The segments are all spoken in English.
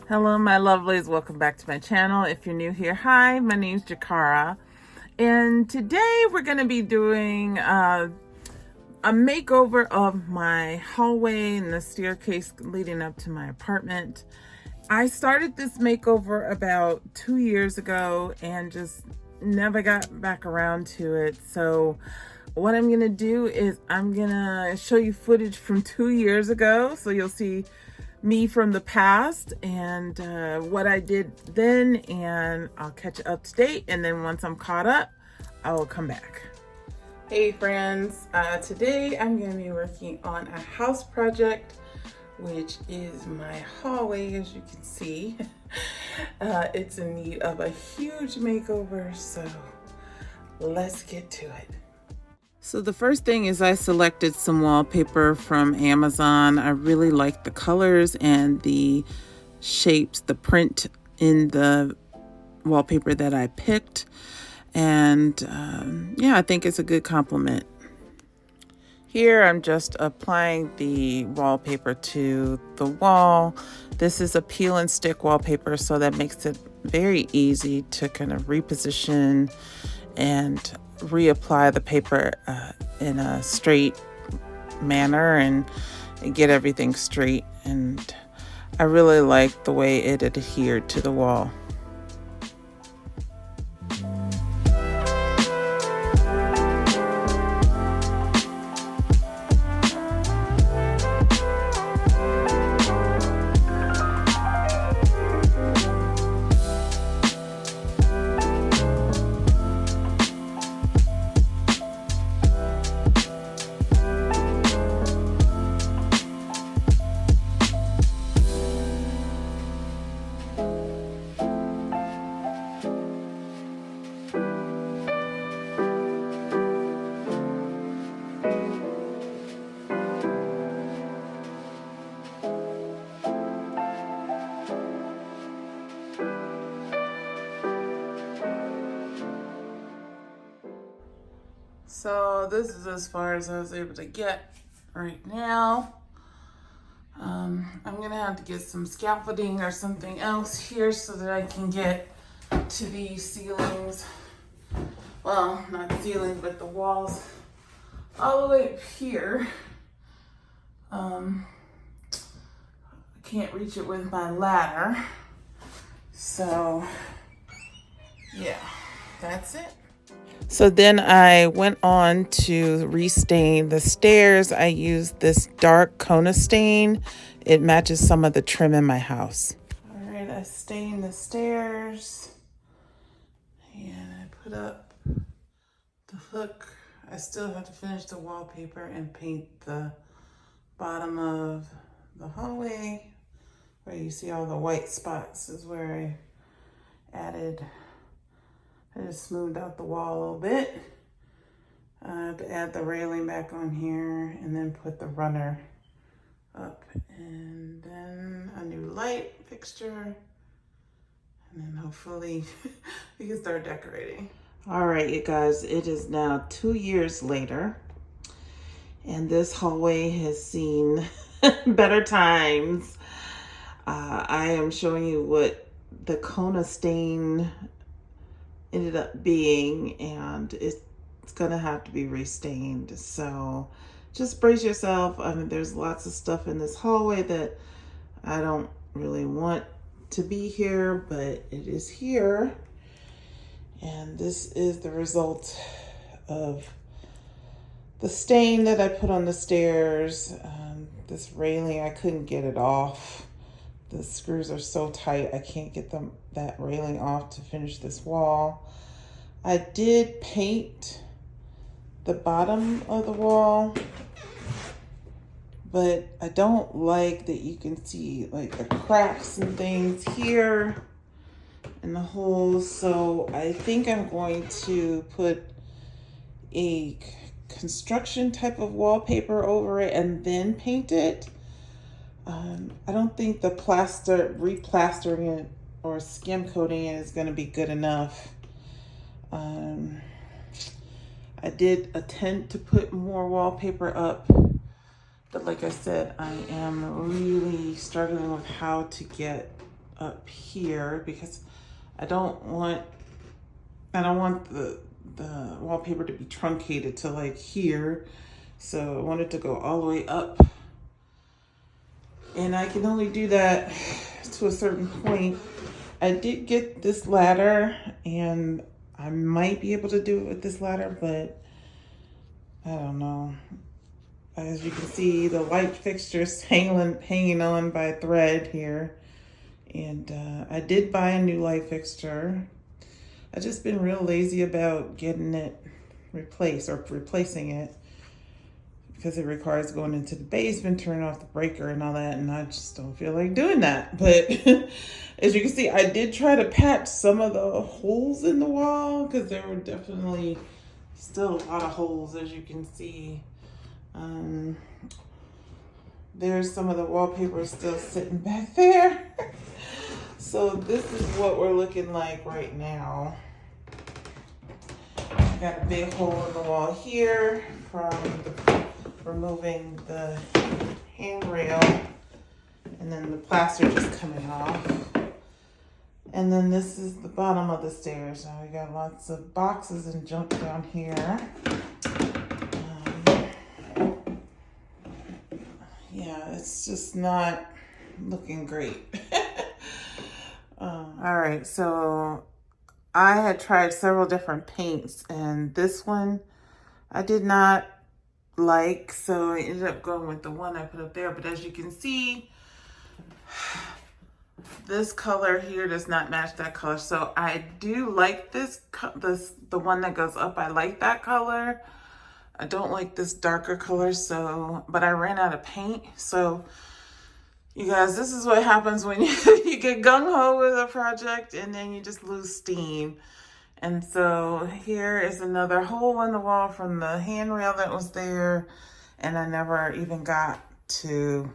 Hello, my lovelies. Welcome back to my channel. If you're new here, hi, my name's Jakara. And today we're going to be doing a makeover of my hallway and the staircase leading up to my apartment. I started this makeover about 2 years ago and just never got back around to it. So what I'm going to do is I'm going to show you footage from 2 years ago. So you'll see me from the past and what I did then, and I'll catch you up to date, and then once I'm caught up I will come back. Hey friends, today I'm going to be working on a house project, which is my hallway. As you can see, it's in need of a huge makeover, so let's get to it. So the first thing is I selected some wallpaper from Amazon. I really like the colors and the shapes, the print in the wallpaper that I picked. And yeah, I think it's a good compliment. Here I'm just applying the wallpaper to the wall. This is a peel and stick wallpaper, so that makes it very easy to kind of reposition and reapply the paper in a straight manner and get everything straight. And I really like the way it adhered to the wall. So this is as far as I was able to get right now. I'm gonna have to get some scaffolding or something else here so that I can get to the ceilings. Well, not ceilings, but the walls all the way up here. I can't reach it with my ladder. So yeah, that's it. So then I went on to restain the stairs. I used this dark Kona stain. It matches some of the trim in my house. All right, I stained the stairs and I put up the hook. I still have to finish the wallpaper and paint the bottom of the hallway. Where you see all the white spots is where I just smoothed out the wall a little bit to add the railing back on here, and then put the runner up, and then a new light fixture, and then hopefully we can start decorating. All right, you guys, it is now 2 years later, and this hallway has seen better times. I am showing you what the Kona stain ended up being, and it's gonna have to be restained. So just brace yourself. I mean, there's lots of stuff in this hallway that I don't really want to be here, but it is here. And this is the result of the stain that I put on the stairs. This railing, I couldn't get it off. The screws are so tight, I can't get that railing off to finish this wall. I did paint the bottom of the wall, but I don't like that you can see like the cracks and things here and the holes. So I think I'm going to put a construction type of wallpaper over it and then paint it. I don't think the replastering it or skim coating it is going to be good enough. I did attempt to put more wallpaper up, but like I said, I am really struggling with how to get up here because I don't want the wallpaper to be truncated to like here. So I want it to go all the way up. And I can only do that to a certain point. I did get this ladder and I might be able to do it with this ladder, but I don't know. As you can see, the light fixture's hanging on by a thread here. And I did buy a new light fixture. I've just been real lazy about getting it replaced or replacing it because it requires going into the basement, turning off the breaker and all that, and I just don't feel like doing that. But as you can see, I did try to patch some of the holes in the wall because there were definitely still a lot of holes, as you can see. There's some of the wallpaper still sitting back there. So this is what we're looking like right now. I got a big hole in the wall here from removing the handrail, and then the plaster just coming off. And then this is the bottom of the stairs. Now we got lots of boxes and junk down here. Yeah, it's just not looking great. All right, so I had tried several different paints, and this one I did not like, so I ended up going with the one I put up there. But as you can see, this color here does not match that color. So I do like the one that goes up. I like that color. I don't like this darker color, but I ran out of paint. So you guys, this is what happens when you get gung-ho with a project and then you just lose steam. And so here is another hole in the wall from the handrail that was there, and I never even got to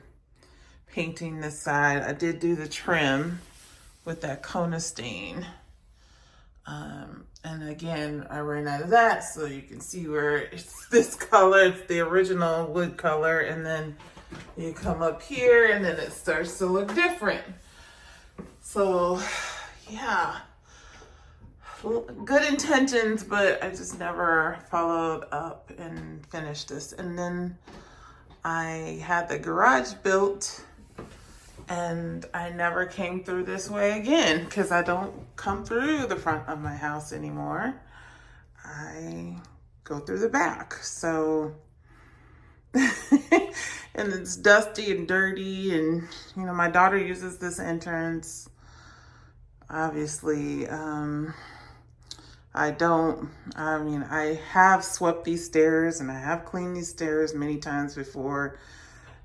painting this side. I did do the trim with that Kona stain. And again, I ran out of that, so you can see where it's this color. It's the original wood color, and then you come up here and then it starts to look different. So yeah, good intentions, but I just never followed up and finished this. And then I had the garage built and I never came through this way again because I don't come through the front of my house anymore. I go through the back. So and it's dusty and dirty, and you know, my daughter uses this entrance. Obviously, I don't. I mean, I have swept these stairs and I have cleaned these stairs many times before.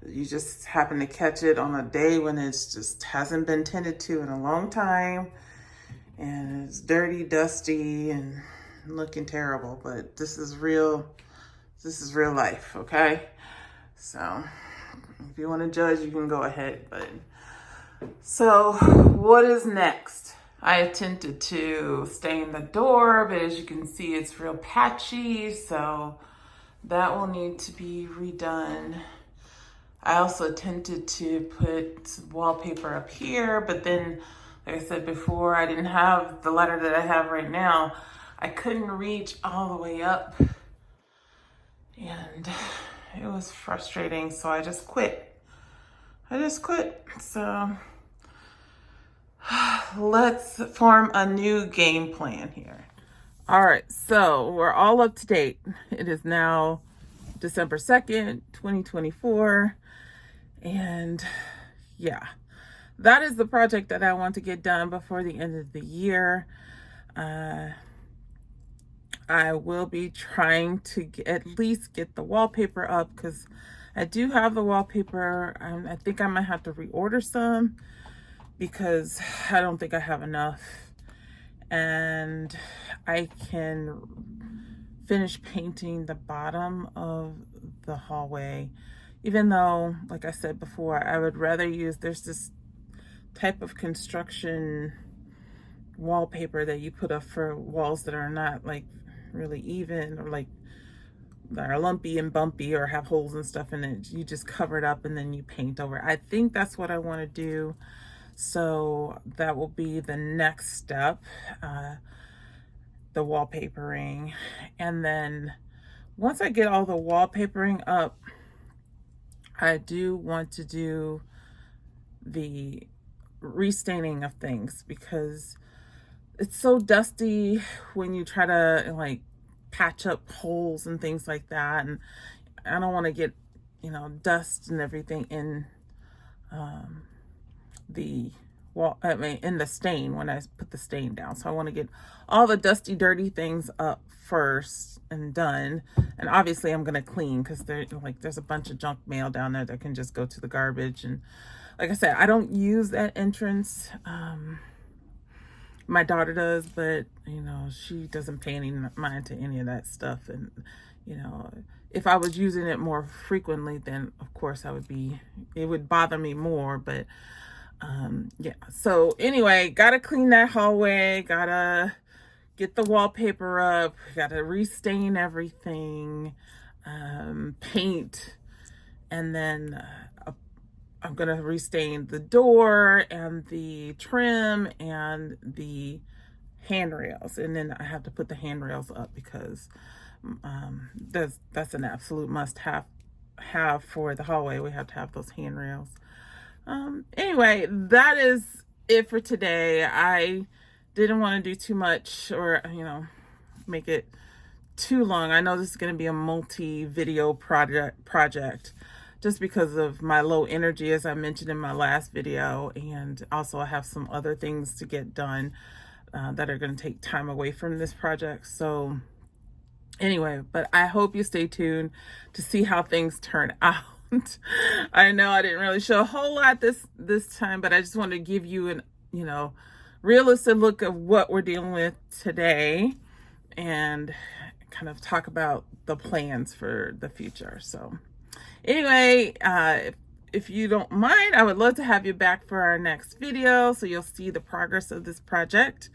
You just happen to catch it on a day when it's just hasn't been tended to in a long time, and it's dirty, dusty, and looking terrible. But this is real. This is real life, okay? So if you want to judge, you can go ahead. But so what is next? I attempted to stain the door, but as you can see, it's real patchy. So that will need to be redone. I also attempted to put wallpaper up here, but then, like I said before, I didn't have the ladder that I have right now. I couldn't reach all the way up, and it was frustrating, so I just quit. So let's form a new game plan here. All right, so we're all up to date. It is now December 2nd, 2024. And yeah, that is the project that I want to get done before the end of the year. I will be trying to at least get the wallpaper up because I do have the wallpaper. I think I might have to reorder some because I don't think I have enough. And I can finish painting the bottom of the hallway. Even though, like I said before, I would rather there's this type of construction wallpaper that you put up for walls that are not like really even, or like that are lumpy and bumpy or have holes and stuff in it. You just cover it up and then you paint over. I think that's what I want to do. So that will be the next step, the wallpapering. And then once I get all the wallpapering up, I do want to do the restaining of things, because it's so dusty when you try to like patch up holes and things like that. And I don't want to get, dust and everything in the wall, in the stain when I put the stain down. So I want to get all the dusty, dirty things up first and done. And obviously I'm going to clean, because there's a bunch of junk mail down there that can just go to the garbage. And like I said, I don't use that entrance. My daughter does, but she doesn't pay any mind to any of that stuff. And if I was using it more frequently, then of course it would bother me more. But yeah, so anyway, gotta clean that hallway, gotta get the wallpaper up, gotta restain everything, paint, and then I'm gonna restain the door and the trim and the handrails. And then I have to put the handrails up, because that's an absolute must have for the hallway. We have to have those handrails. Anyway, that is it for today. I didn't want to do too much, or make it too long. I know this is going to be a multi-video project just because of my low energy, as I mentioned in my last video, and also I have some other things to get done that are going to take time away from this project. So anyway, but I hope you stay tuned to see how things turn out. I know I didn't really show a whole lot this time, but I just wanted to give you an realistic look of what we're dealing with today, and kind of talk about the plans for the future. So anyway, if you don't mind, I would love to have you back for our next video, so you'll see the progress of this project.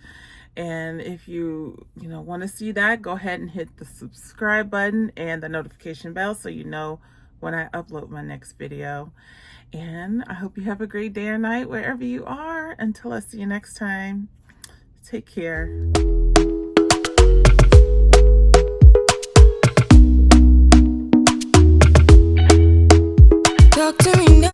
And if you want to see that, go ahead and hit the subscribe button and the notification bell, so you know when I upload my next video. And I hope you have a great day or night wherever you are. Until I see you next time, take care.